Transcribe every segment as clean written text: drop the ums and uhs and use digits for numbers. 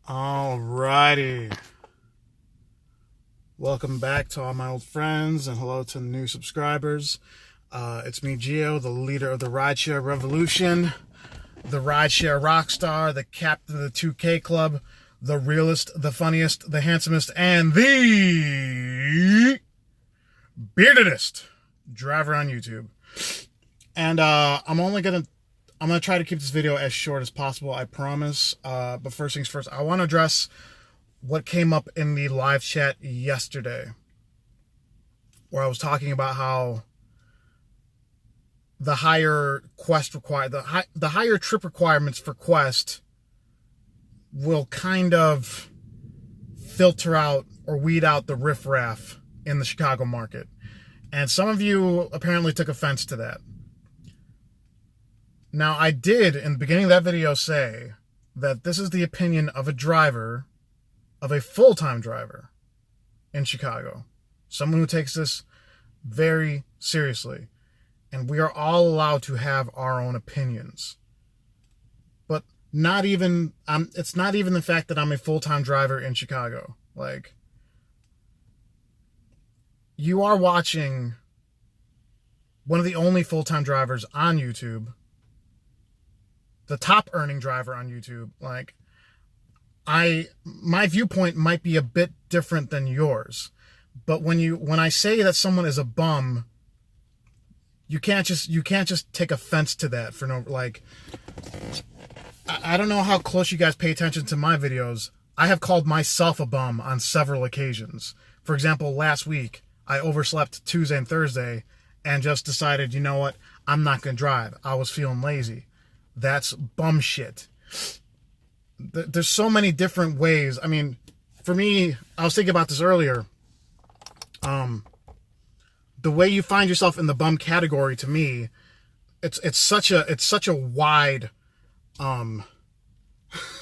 Alrighty. Welcome back to all my old friends and hello to new subscribers. It's me, Gio, the leader of the rideshare revolution, the rideshare rock star, the captain of the 2K club, the realest, the funniest, the handsomest, and the beardedest driver on YouTube. And I'm gonna try to keep this video as short as possible, I promise. But first things first, I want to address what came up in the live chat yesterday, where I was talking about how the higher the higher trip requirements for Quest will kind of filter out or weed out the riffraff in the Chicago market. And some of you apparently took offense to that. Now, I did, in the beginning of that video, say that this is the opinion of a driver, of a full-time driver in Chicago. Someone who takes this very seriously. And we are all allowed to have our own opinions. But not even, it's not even the fact that I'm a full-time driver in Chicago. Like, you are watching one of the only full-time drivers on YouTube, the top earning driver on YouTube. Like, my viewpoint might be a bit different than yours, but when I say that someone is a bum, you can't just take offense to that for no, like, I don't know how close you guys pay attention to my videos. I have called myself a bum on several occasions. For example, last week I overslept Tuesday and Thursday and just decided, you know what, I'm not gonna drive. I was feeling lazy. That's bum shit. There's so many different ways. I mean, for me, I was thinking about this earlier. The way you find yourself in the bum category, to me, it's such a wide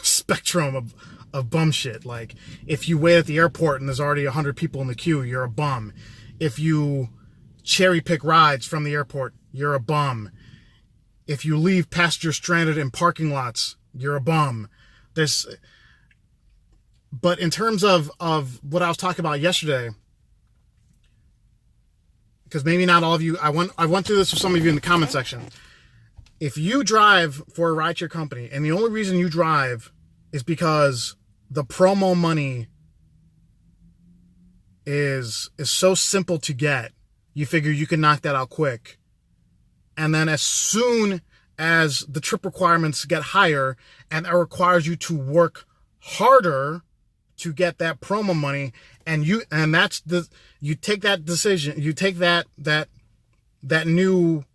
spectrum of bum shit. Like, if you wait at the airport and there's already 100 people in the queue, you're a bum. If you cherry pick rides from the airport, you're a bum. If you leave passengers stranded in parking lots, you're a bum. But in terms of what I was talking about yesterday, because maybe not all of you, I went through this with some of you in the comment section. If you drive for a rideshare company, and the only reason you drive is because the promo money is so simple to get, you figure you can knock that out quick. And then as soon as the trip requirements get higher and it requires you to work harder to get that promo money, you take that decision, you take that new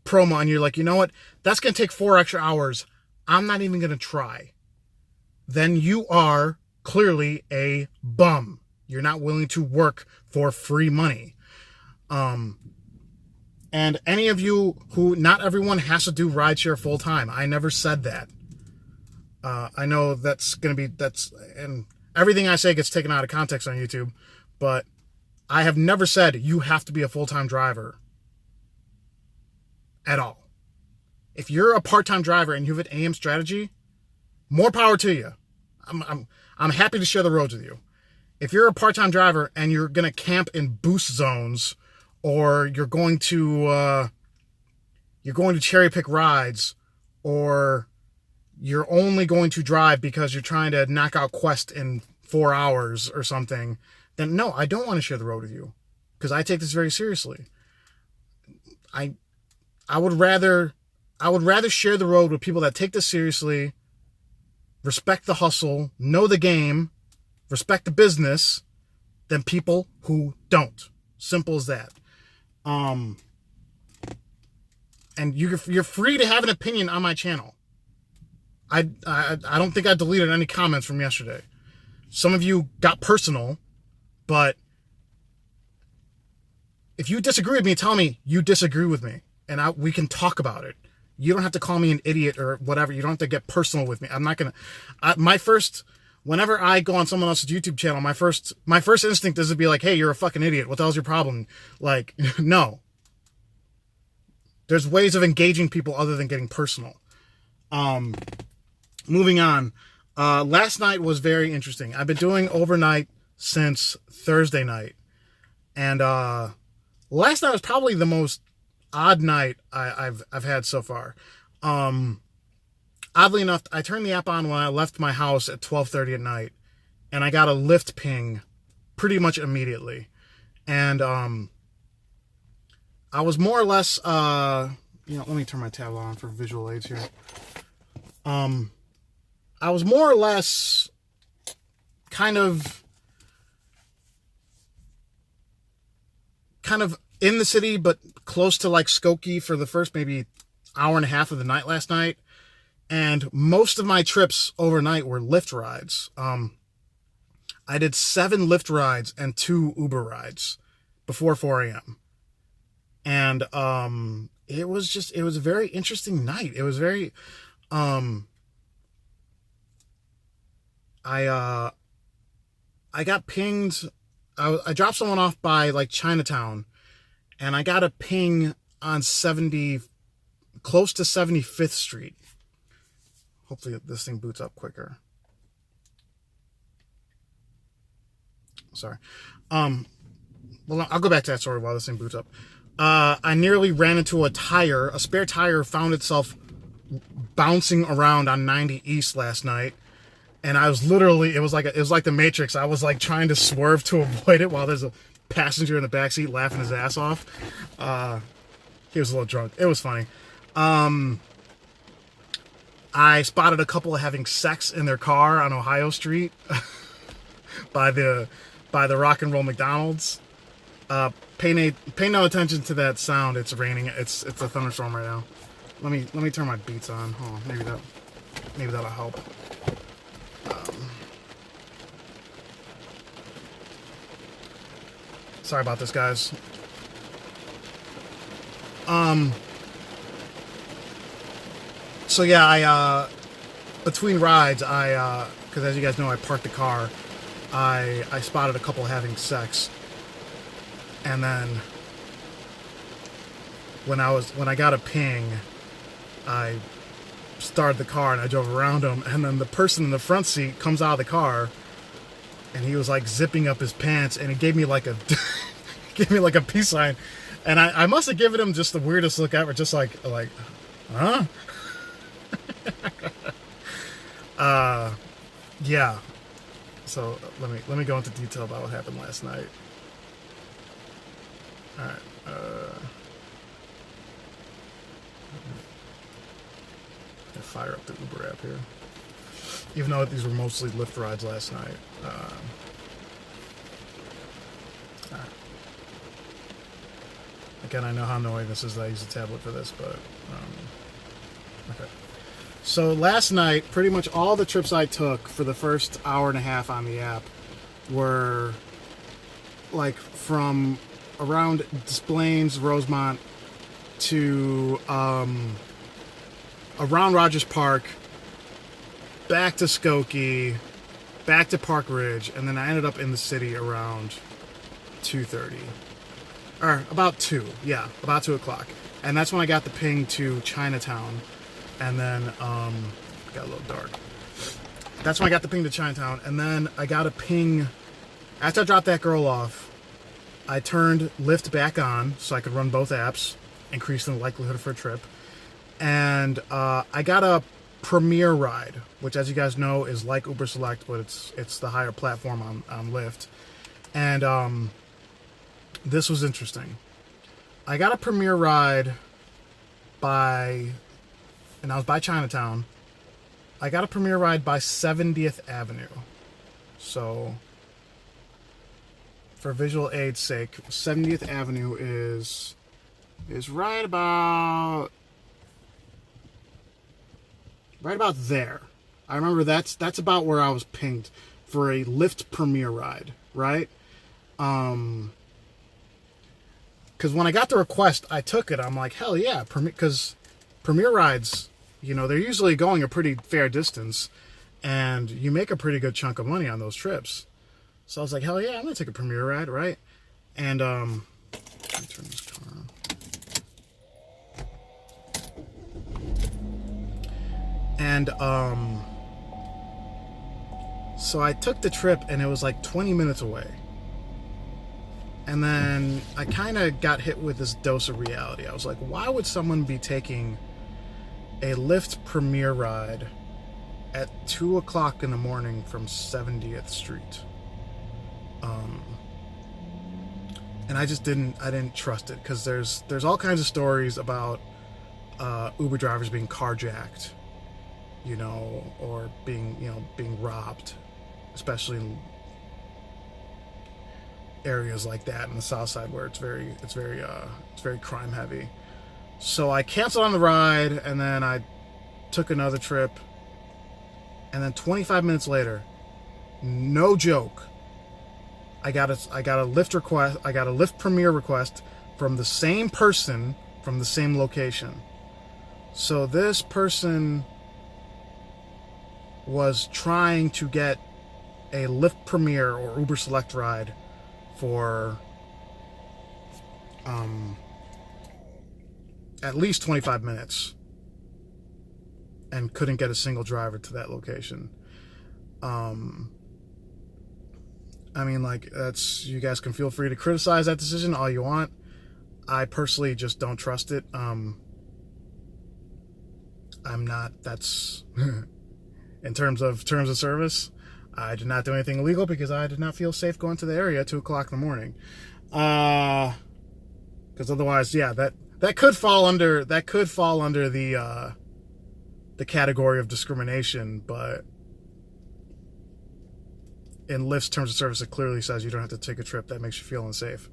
promo and you're like, you know what, that's going to take 4 extra hours. I'm not even going to try. Then you are clearly a bum. You're not willing to work for free money. And any of you who, not everyone has to do rideshare full time. I never said that. I know and everything I say gets taken out of context on YouTube, but I have never said you have to be a full-time driver at all. If you're a part-time driver and you have an AM strategy, more power to you. I'm happy to share the roads with you. If you're a part-time driver and you're going to camp in boost zones, or you're going to cherry pick rides, or you're only going to drive because you're trying to knock out Quest in 4 hours or something, then no, I don't want to share the road with you, because I take this very seriously. I would rather share the road with people that take this seriously, respect the hustle, know the game, respect the business, than people who don't. Simple as that. And you're free to have an opinion on my channel. I don't think I deleted any comments from yesterday. Some of you got personal, but if you disagree with me, tell me you disagree with me, and we can talk about it. You don't have to call me an idiot or whatever. You don't have to get personal with me. I'm not gonna. Whenever I go on someone else's YouTube channel, my first instinct is to be like, hey, you're a fucking idiot. What the hell's your problem? Like, no. There's ways of engaging people other than getting personal. Moving on. Last night was very interesting. I've been doing overnight since Thursday night. And last night was probably the most odd night I've had so far. Oddly enough, I turned the app on when I left my house at 12:30 at night, and I got a Lyft ping pretty much immediately. And I was more or less, let me turn my tab on for visual aids here. I was more or less kind of in the city, but close to like Skokie for the first maybe hour and a half of the night last night. And most of my trips overnight were Lyft rides. I did 7 Lyft rides and 2 Uber rides before 4 a.m. And it was a very interesting night. It was very I got pinged. I dropped someone off by like Chinatown, and I got a ping on close to 75th Street. Hopefully this thing boots up quicker. Sorry. Well, I'll go back to that story while this thing boots up. I nearly ran into a spare tire found itself bouncing around on 90 East last night. And I was literally, it was like the Matrix. I was like trying to swerve to avoid it while there's a passenger in the backseat laughing his ass off. He was a little drunk. It was funny. I spotted a couple having sex in their car on Ohio Street by the Rock and Roll McDonald's. Pay no attention to that sound. It's raining. It's a thunderstorm right now. Let me turn my beats on. Oh, maybe that'll help. Sorry about this, guys. So yeah, between rides, because as you guys know, I parked the car. I spotted a couple having sex, and then when I got a ping, I started the car and I drove around them, and then the person in the front seat comes out of the car, and he was like zipping up his pants, and he gave me like a peace sign, and I must have given him just the weirdest look ever, just like huh? Yeah. So let me go into detail about what happened last night. All right. I'll fire up the Uber app here. Even though these were mostly Lyft rides last night. All right. Again, I know how annoying this is that I use a tablet for this, but okay. So last night, pretty much all the trips I took for the first hour and a half on the app were like from around Des Plaines, Rosemont to around Rogers Park, back to Skokie, back to Park Ridge, and then I ended up in the city around 2:30. Or about 2, yeah, about 2 o'clock. And that's when I got the ping to Chinatown. And then, got a little dark. That's when I got the ping to Chinatown. And then I got a ping, after I dropped that girl off, I turned Lyft back on so I could run both apps, increasing the likelihood for a trip. And I got a Premier ride, which as you guys know is like Uber Select, but it's the higher platform on Lyft. And this was interesting. I got a Premier ride and I was by Chinatown. I got a Premier ride by 70th Avenue. So, for visual aid's sake, 70th Avenue is right about there. I remember that's about where I was pinged for a Lyft Premier ride, right? Because when I got the request, I took it. I'm like, hell yeah, because Premier rides, they're usually going a pretty fair distance, and you make a pretty good chunk of money on those trips. So I was like, hell yeah, I'm gonna take a Premier ride, right? And let me turn this car on. And So I took the trip, and it was like 20 minutes away. And then I kind of got hit with this dose of reality. I was like, why would someone be taking a Lyft Premier ride at 2 o'clock in the morning from 70th Street? And I didn't trust it, because there's all kinds of stories about Uber drivers being carjacked, or being robbed, especially in areas like that in the South Side, where it's very crime heavy. So I canceled on the ride, and then I took another trip, and then 25 minutes later, no joke, I got a Lyft request. I got a Lyft Premier request from the same person from the same location. So this person was trying to get a Lyft Premier or Uber Select ride for at least 25 minutes, and couldn't get a single driver to that location. I mean, like, you guys can feel free to criticize that decision all you want. I personally just don't trust it. That's in terms of service, I did not do anything illegal, because I did not feel safe going to the area at 2 o'clock in the morning. Because otherwise, yeah, that could fall under the category of discrimination, but in Lyft's terms of service, it clearly says you don't have to take a trip that makes you feel unsafe,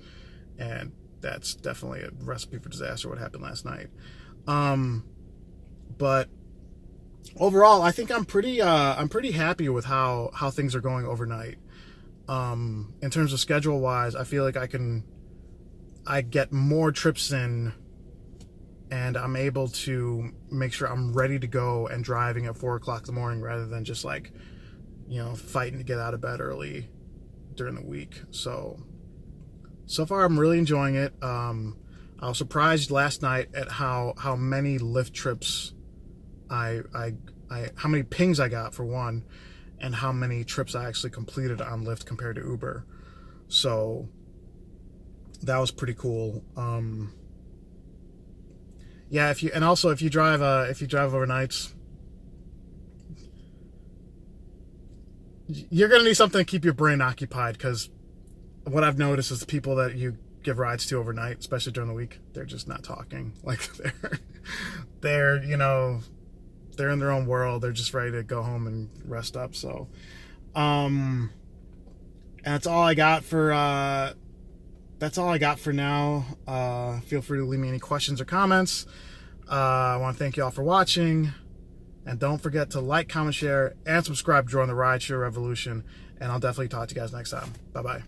and that's definitely a recipe for disaster. What happened last night, but overall, I think I'm pretty happy with how things are going overnight. In terms of schedule wise, I feel like I get more trips in, and I'm able to make sure I'm ready to go and driving at 4 o'clock in the morning, rather than just like, fighting to get out of bed early during the week. So far I'm really enjoying it. I was surprised last night at how many Lyft trips how many pings I got, for one, and how many trips I actually completed on Lyft compared to Uber. So that was pretty cool. Yeah, if you drive overnights, you're gonna need something to keep your brain occupied, because what I've noticed is the people that you give rides to overnight, especially during the week, they're just not talking. Like, they're in their own world. They're just ready to go home and rest up. So, and that's all I got for now. Feel free to leave me any questions or comments. I want to thank you all for watching, and don't forget to like, comment, share, and subscribe to join the rideshare revolution. And I'll definitely talk to you guys next time. Bye bye.